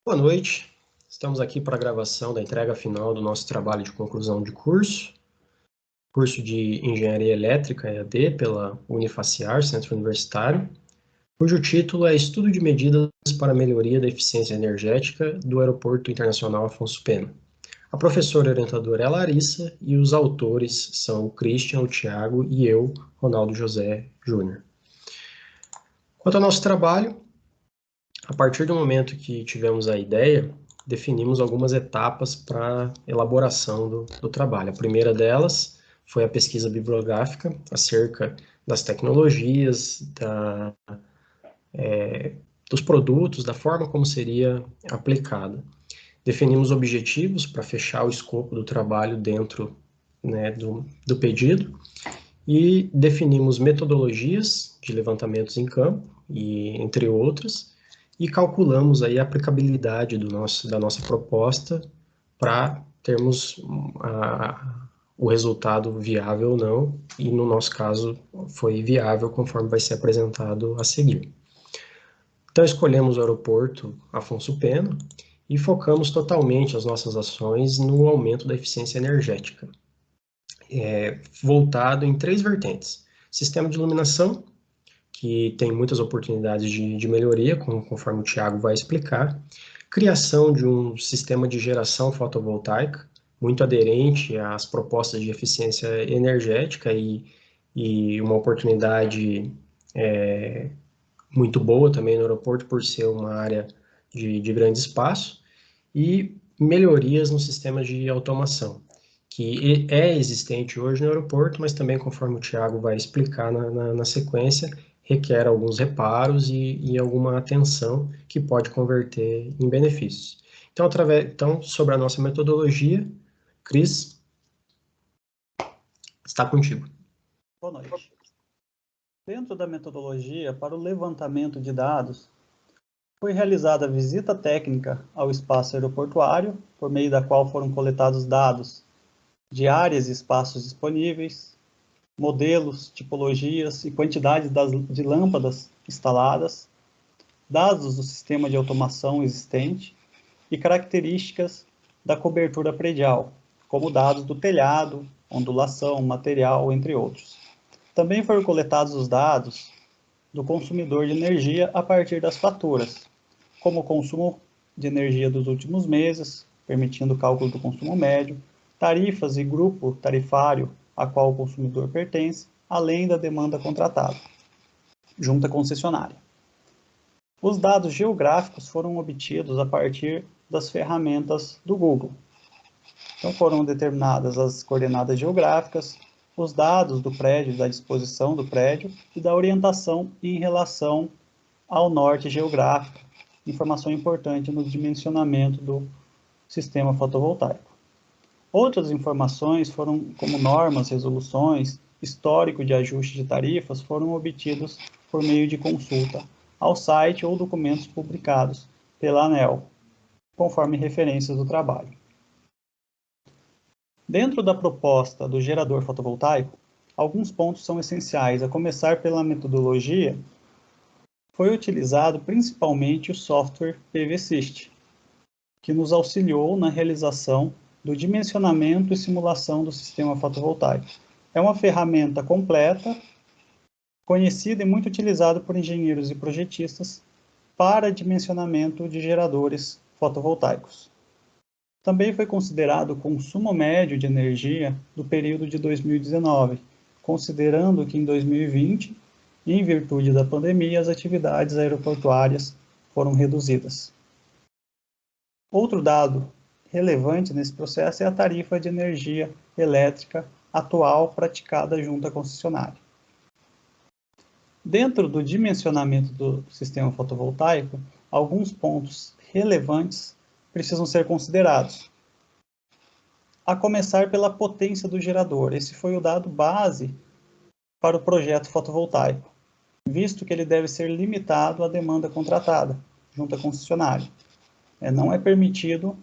Boa noite, estamos aqui para a gravação da entrega final do nosso trabalho de conclusão de curso de Engenharia Elétrica EAD pela Unifaciar, Centro Universitário, cujo título é Estudo de Medidas para a Melhoria da Eficiência Energética do Aeroporto Internacional Afonso Pena. A professora orientadora é a Larissa e os autores são o Christian, o Thiago e eu, Ronaldo José Júnior. Quanto ao nosso trabalho, a partir do momento que tivemos a ideia, definimos algumas etapas para elaboração do trabalho. A primeira delas foi a pesquisa bibliográfica acerca das tecnologias, dos produtos, da forma como seria aplicada. Definimos objetivos para fechar o escopo do trabalho dentro, né, do pedido e definimos metodologias de levantamentos em campo, e entre outras, e calculamos aí a aplicabilidade da nossa proposta para termos o resultado viável ou não, e no nosso caso foi viável conforme vai ser apresentado a seguir. Então escolhemos o aeroporto Afonso Pena e focamos totalmente as nossas ações no aumento da eficiência energética, voltado em três vertentes: sistema de iluminação, que tem muitas oportunidades de melhoria, conforme o Thiago vai explicar. Criação de um sistema de geração fotovoltaica, muito aderente às propostas de eficiência energética e uma oportunidade muito boa também no aeroporto, por ser uma área de grande espaço. E melhorias no sistema de automação, que é existente hoje no aeroporto, mas também, conforme o Thiago vai explicar na sequência, requer alguns reparos e alguma atenção que pode converter em benefícios. Então, sobre a nossa metodologia, Cris, está contigo. Boa noite. Dentro da metodologia para o levantamento de dados, foi realizada a visita técnica ao espaço aeroportuário, por meio da qual foram coletados dados de áreas e espaços disponíveis, modelos, tipologias e quantidade de lâmpadas instaladas, dados do sistema de automação existente e características da cobertura predial, como dados do telhado, ondulação, material, entre outros. Também foram coletados os dados do consumidor de energia a partir das faturas, como o consumo de energia dos últimos meses, permitindo o cálculo do consumo médio, tarifas e grupo tarifário a qual o consumidor pertence, além da demanda contratada, junto à concessionária. Os dados geográficos foram obtidos a partir das ferramentas do Google. Então foram determinadas as coordenadas geográficas, os dados do prédio, da disposição do prédio e da orientação em relação ao norte geográfico, informação importante no dimensionamento do sistema fotovoltaico. Outras informações foram, como normas, resoluções, histórico de ajuste de tarifas, foram obtidos por meio de consulta ao site ou documentos publicados pela ANEEL, conforme referências do trabalho. Dentro da proposta do gerador fotovoltaico, alguns pontos são essenciais, a começar pela metodologia. Foi utilizado principalmente o software PVSys, que nos auxiliou na realização do dimensionamento e simulação do sistema fotovoltaico. É uma ferramenta completa, conhecida e muito utilizada por engenheiros e projetistas para dimensionamento de geradores fotovoltaicos. Também foi considerado o consumo médio de energia do período de 2019, considerando que em 2020, em virtude da pandemia, as atividades aeroportuárias foram reduzidas. Outro dado relevante nesse processo é a tarifa de energia elétrica atual praticada junto à concessionária. Dentro do dimensionamento do sistema fotovoltaico, alguns pontos relevantes precisam ser considerados. A começar pela potência do gerador. Esse foi o dado base para o projeto fotovoltaico, visto que ele deve ser limitado à demanda contratada, junto à concessionária. Não é permitido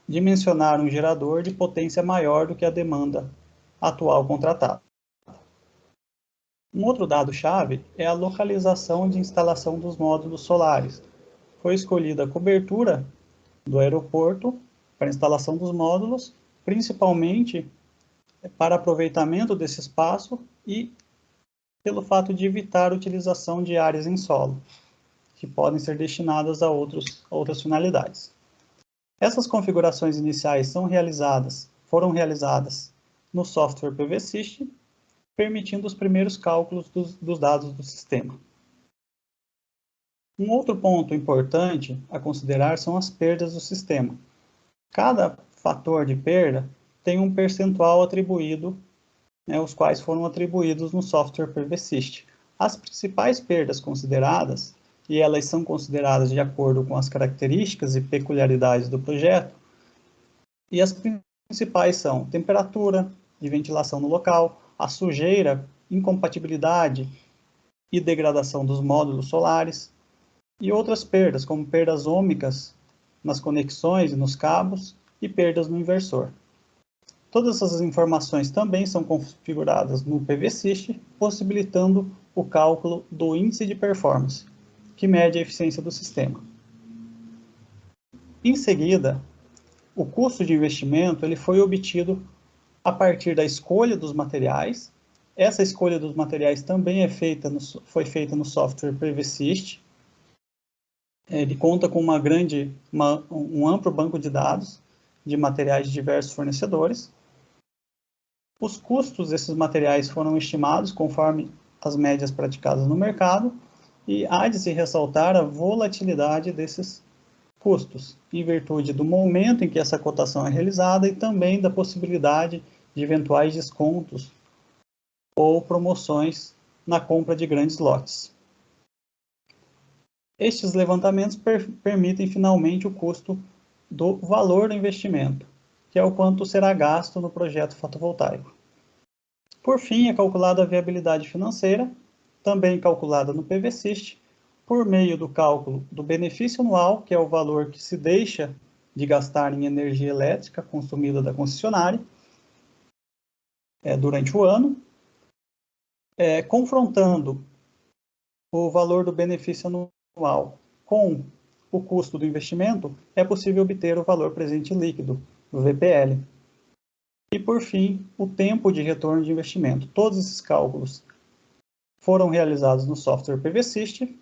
dimensionar um gerador de potência maior do que a demanda atual contratada. Um outro dado-chave é a localização de instalação dos módulos solares, foi escolhida a cobertura do aeroporto para a instalação dos módulos, principalmente para aproveitamento desse espaço e pelo fato de evitar a utilização de áreas em solo, que podem ser destinadas a outras finalidades. Essas configurações iniciais foram realizadas no software PVSystem, permitindo os primeiros cálculos dos dados do sistema. Um outro ponto importante a considerar são as perdas do sistema. Cada fator de perda tem um percentual atribuído, os quais foram atribuídos no software PVSystem. As principais perdas consideradas, e elas são consideradas de acordo com as características e peculiaridades do projeto, e as principais são temperatura de ventilação no local, a sujeira, incompatibilidade e degradação dos módulos solares, e outras perdas, como perdas ômicas nas conexões e nos cabos, e perdas no inversor. Todas essas informações também são configuradas no PVSystem, possibilitando o cálculo do índice de performance, que mede a eficiência do sistema. Em seguida, o custo de investimento ele foi obtido a partir da escolha dos materiais. Essa escolha dos materiais também foi feita no software PVSystem. Ele conta com um amplo banco de dados de materiais de diversos fornecedores. Os custos desses materiais foram estimados conforme as médias praticadas no mercado e há de se ressaltar a volatilidade desses custos, em virtude do momento em que essa cotação é realizada e também da possibilidade de eventuais descontos ou promoções na compra de grandes lotes. Estes levantamentos permitem finalmente o custo do valor do investimento, que é o quanto será gasto no projeto fotovoltaico. Por fim, é calculada a viabilidade financeira, também calculada no PVSystem, por meio do cálculo do benefício anual, que é o valor que se deixa de gastar em energia elétrica consumida da concessionária durante o ano, confrontando o valor do benefício anual com o custo do investimento, é possível obter o valor presente líquido, o VPL. E, por fim, o tempo de retorno de investimento. Todos esses cálculos foram realizados no software PVSystem.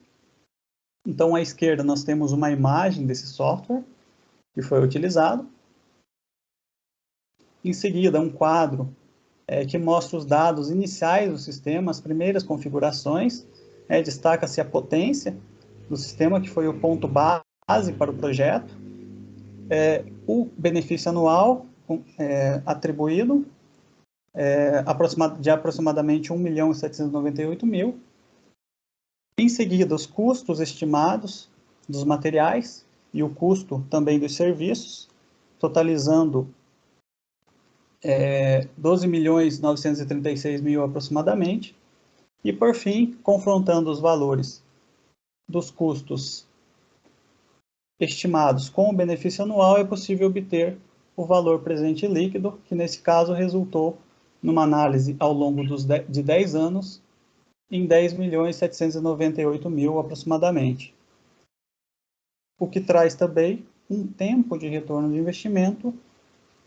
Então, à esquerda, nós temos uma imagem desse software que foi utilizado. Em seguida, um quadro que mostra os dados iniciais do sistema, as primeiras configurações. Destaca-se a potência do sistema, que foi o ponto base para o projeto. O benefício anual atribuído de aproximadamente 1.798.000. Em seguida, os custos estimados dos materiais e o custo também dos serviços, totalizando 12.936.000 aproximadamente. E, por fim, confrontando os valores dos custos estimados com o benefício anual, é possível obter o valor presente líquido, que nesse caso resultou numa análise ao longo de 10 anos em 10.798.000 aproximadamente. O que traz também um tempo de retorno de investimento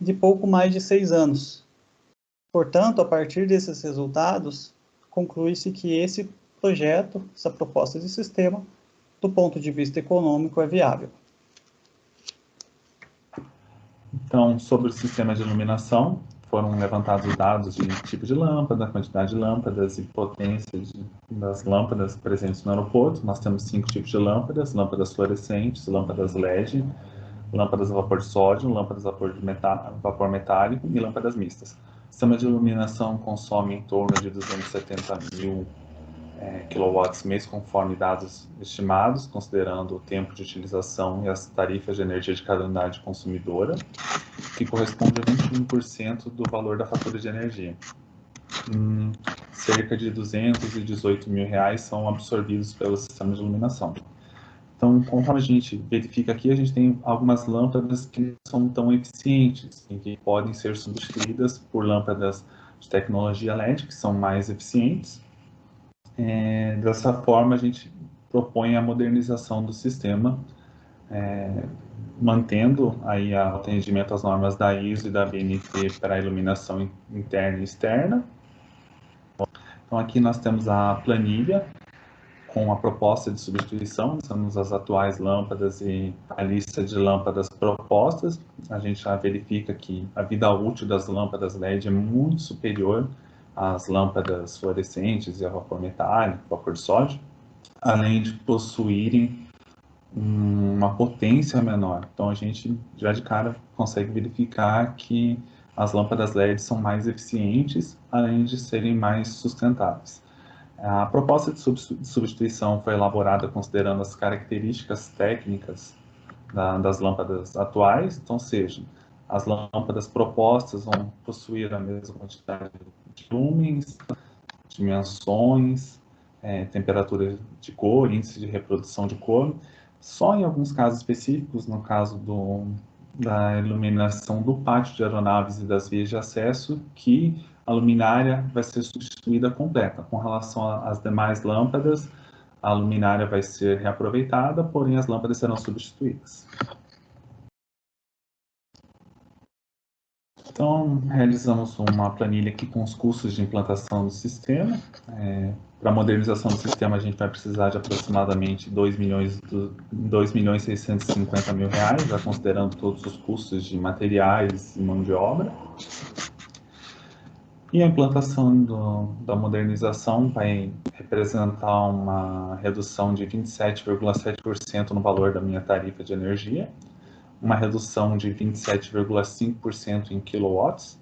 de pouco mais de 6 anos. Portanto, a partir desses resultados, conclui-se que esse projeto, essa proposta de sistema, do ponto de vista econômico, é viável. Então, sobre o sistema de iluminação, foram levantados os dados de tipo de lâmpada, quantidade de lâmpadas e potência das lâmpadas presentes no aeroporto. Nós temos 5 tipos de lâmpadas: lâmpadas fluorescentes, lâmpadas LED, lâmpadas a vapor de sódio, lâmpadas a vapor metálico e lâmpadas mistas. O sistema de iluminação consome em torno de 270.000 kW mês, conforme dados estimados, considerando o tempo de utilização e as tarifas de energia de cada unidade consumidora, que corresponde a 21% do valor da fatura de energia. Cerca de R$218.000 são absorvidos pelo sistema de iluminação. Então, conforme a gente verifica aqui, a gente tem algumas lâmpadas que não são tão eficientes e que podem ser substituídas por lâmpadas de tecnologia LED, que são mais eficientes. Dessa forma, a gente propõe a modernização do sistema mantendo aí o atendimento às normas da ISO e da BNT para a iluminação interna e externa. Então aqui nós temos a planilha com a proposta de substituição, temos as atuais lâmpadas e a lista de lâmpadas propostas. A gente já verifica que a vida útil das lâmpadas LED é muito superior às lâmpadas fluorescentes e a vapor metálico, vapor de sódio, além de possuírem uma potência menor. Então a gente já de cara consegue verificar que as lâmpadas LED são mais eficientes, além de serem mais sustentáveis. A proposta de substituição foi elaborada considerando as características técnicas das lâmpadas atuais, então, seja, as lâmpadas propostas vão possuir a mesma quantidade de lumens, dimensões, temperatura de cor, índice de reprodução de cor. Só em alguns casos específicos, no caso da iluminação do pátio de aeronaves e das vias de acesso, que a luminária vai ser substituída completa. Com relação às demais lâmpadas, a luminária vai ser reaproveitada, porém as lâmpadas serão substituídas. Então, realizamos uma planilha aqui com os custos de implantação do sistema. Para a modernização do sistema, a gente vai precisar de aproximadamente R$ 2.650.000, já considerando todos os custos de materiais e mão de obra. E a implantação da modernização vai representar uma redução de 27,7% no valor da minha tarifa de energia, uma redução de 27,5% em quilowatts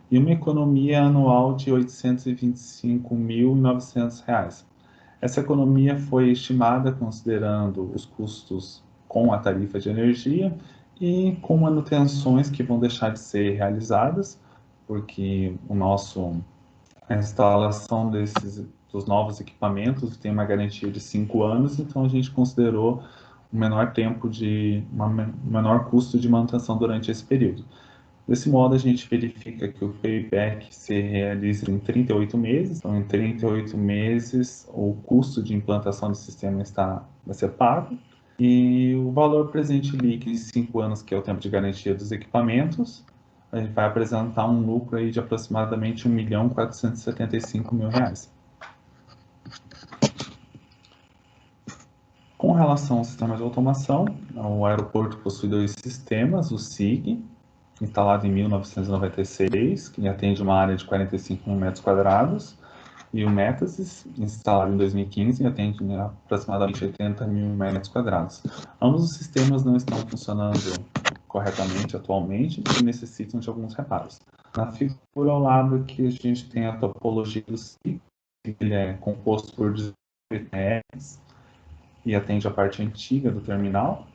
e uma economia anual de R$ 825.900. Essa economia foi estimada considerando os custos com a tarifa de energia e com manutenções que vão deixar de ser realizadas, porque a instalação dos novos equipamentos tem uma garantia de 5 anos, então a gente considerou um menor menor custo de manutenção durante esse período. Desse modo, a gente verifica que o payback se realiza em 38 meses. Então, em 38 meses, o custo de implantação do sistema vai ser pago. E o valor presente líquido em 5 anos, que é o tempo de garantia dos equipamentos, a gente vai apresentar um lucro aí de aproximadamente R$ 1.475.000. Com relação ao sistema de automação, o aeroporto possui 2 sistemas, o SIG, instalado em 1996, que atende uma área de 45 mil metros quadrados, e o Metasis, instalado em 2015, e atende aproximadamente 80 mil metros quadrados. Ambos os sistemas não estão funcionando corretamente atualmente e necessitam de alguns reparos. Na figura ao lado aqui a gente tem a topologia do SIG, ele é composto por 18 MTRs e atende a parte antiga do terminal.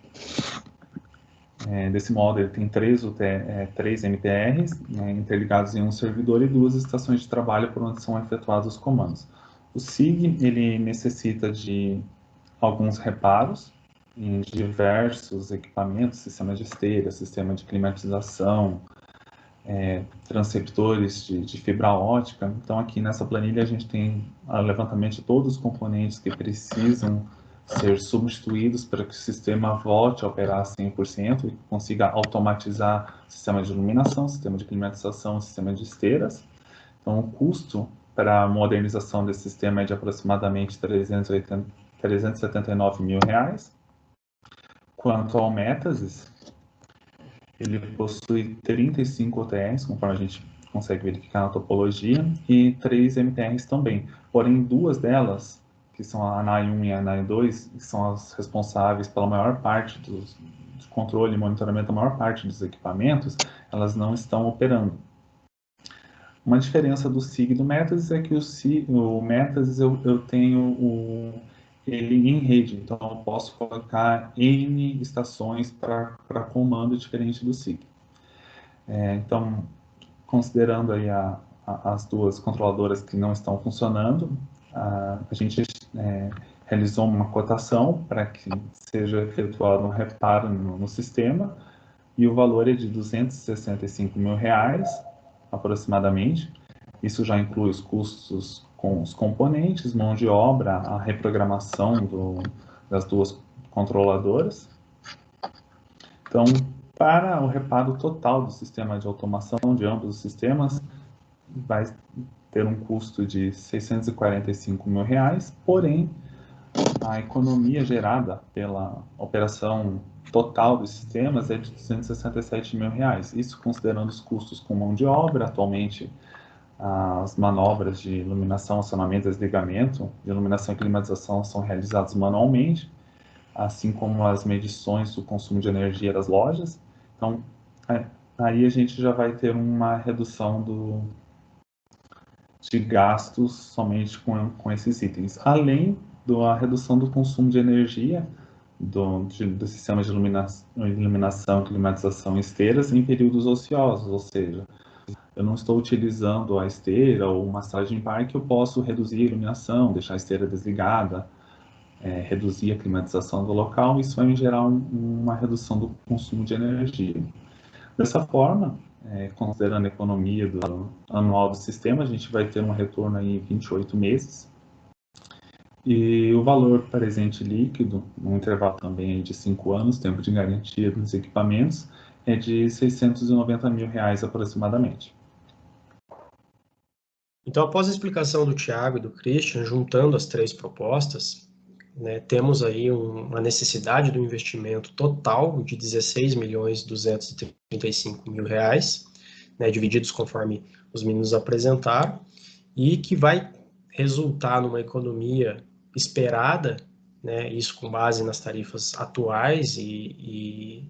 Desse modo, ele tem 3 MTRs interligados em um servidor e 2 estações de trabalho por onde são efetuados os comandos. O SIG ele necessita de alguns reparos em diversos equipamentos, sistema de esteira, sistema de climatização, transceptores de fibra ótica. Então, aqui nessa planilha a gente tem o levantamento de todos os componentes que precisam ser substituídos para que o sistema volte a operar 100% e consiga automatizar o sistema de iluminação, sistema de climatização, sistema de esteiras. Então, o custo para a modernização desse sistema é de aproximadamente R$ 379.000. Quanto ao Metasis, ele possui 35 OTRs, conforme a gente consegue verificar na topologia, e 3 MTRs também. Porém, 2 delas, que são a ANAI 1 e a ANAI 2, que são as responsáveis pela maior parte do controle e monitoramento da maior parte dos equipamentos, elas não estão operando. Uma diferença do SIG e do Metasis é que o Metasis eu tenho ele em rede, então eu posso colocar N estações para comando diferente do SIG. Então, considerando aí as 2 controladoras que não estão funcionando, a gente realizou uma cotação para que seja efetuado um reparo no sistema, e o valor é de R$ 265.000 aproximadamente. Isso já inclui os custos com os componentes, mão de obra, a reprogramação das 2 controladoras. Então, para o reparo total do sistema de automação de ambos os sistemas, vai ter um custo de R$ 645 mil, porém, a economia gerada pela operação total dos sistemas é de R$ 267 mil. Isso considerando os custos com mão de obra. Atualmente, as manobras de iluminação, acionamento e desligamento de iluminação e climatização são realizadas manualmente, assim como as medições do consumo de energia das lojas. Então, aí a gente já vai ter uma redução de gastos somente com esses itens, além da redução do consumo de energia do sistema de iluminação, climatização e esteiras em períodos ociosos, ou seja, eu não estou utilizando a esteira ou massagem park, eu posso reduzir a iluminação, deixar a esteira desligada, reduzir a climatização do local, isso vai gerar uma redução do consumo de energia. Dessa forma, considerando a economia anual do sistema, a gente vai ter um retorno aí em 28 meses. E o valor presente líquido, num intervalo também de 5 anos, tempo de garantia dos equipamentos, é de R$ 690 mil aproximadamente. Então, após a explicação do Thiago e do Christian, juntando as três propostas, né, temos aí uma necessidade do investimento total de R$ 16.235.000, né, divididos conforme os meninos apresentaram, e que vai resultar numa economia esperada, né, isso com base nas tarifas atuais e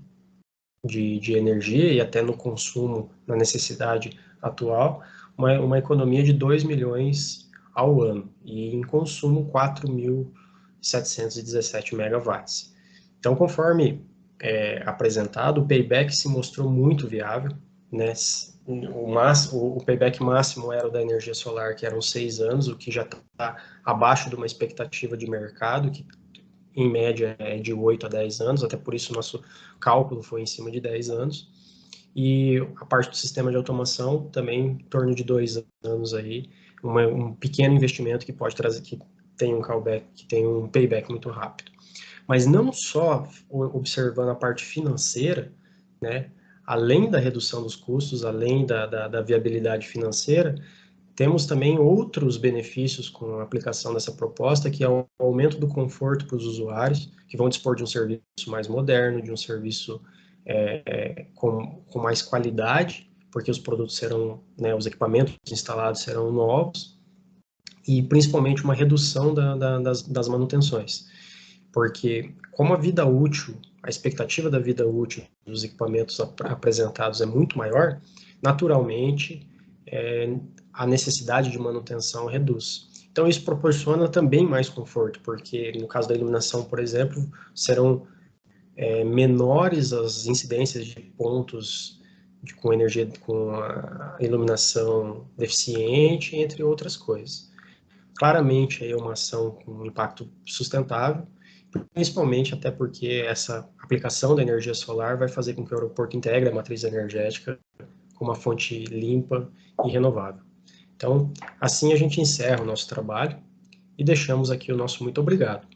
de energia e até no consumo, na necessidade atual, uma economia de 2 milhões ao ano e em consumo 4.717 megawatts. Então, conforme apresentado, o payback se mostrou muito viável, né? O payback máximo era o da energia solar, que eram 6 anos, o que já está abaixo de uma expectativa de mercado, que em média é de 8 a 10 anos, até por isso o nosso cálculo foi em cima de 10 anos. E a parte do sistema de automação também em torno de 2 anos aí, um pequeno investimento que pode trazer, que tem um callback, que tem um payback muito rápido. Mas não só observando a parte financeira, né, além da redução dos custos, além da viabilidade financeira, temos também outros benefícios com a aplicação dessa proposta, que é o aumento do conforto para os usuários, que vão dispor de um serviço mais moderno, de um serviço com mais qualidade, porque os produtos serão, né, os equipamentos instalados serão novos, e principalmente uma redução das manutenções. Porque como a vida útil, a expectativa da vida útil dos equipamentos apresentados é muito maior, naturalmente a necessidade de manutenção reduz. Então isso proporciona também mais conforto, porque no caso da iluminação, por exemplo, serão menores as incidências de pontos com energia, com a iluminação deficiente, entre outras coisas. Claramente é uma ação com impacto sustentável, principalmente até porque essa aplicação da energia solar vai fazer com que o aeroporto integre a matriz energética com uma fonte limpa e renovável. Então, assim a gente encerra o nosso trabalho e deixamos aqui o nosso muito obrigado.